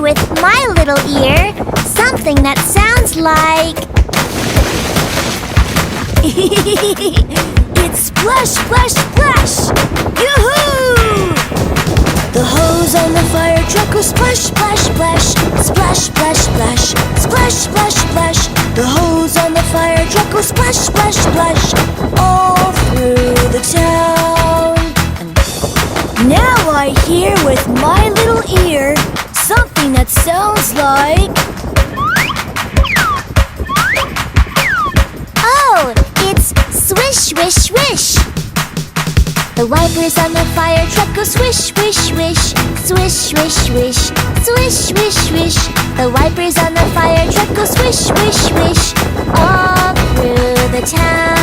with my little ear something that sounds like... It's splash, splash, splash! Yoo-hoo! The hose on the fire truck goes splash, splash, splash. Splash, splash, splash. Splash, splash, splash. The hose on the fire truck goes splash, splash, splash. All through the town. Now I hear with my little ear something that sounds like... Oh, it's swish, swish, swish. The wipers on the fire truck go swish, swish, swish. Swish, swish, swish. Swish, swish, swish. The wipers on the fire truck go swish, swish, swish. All through the town.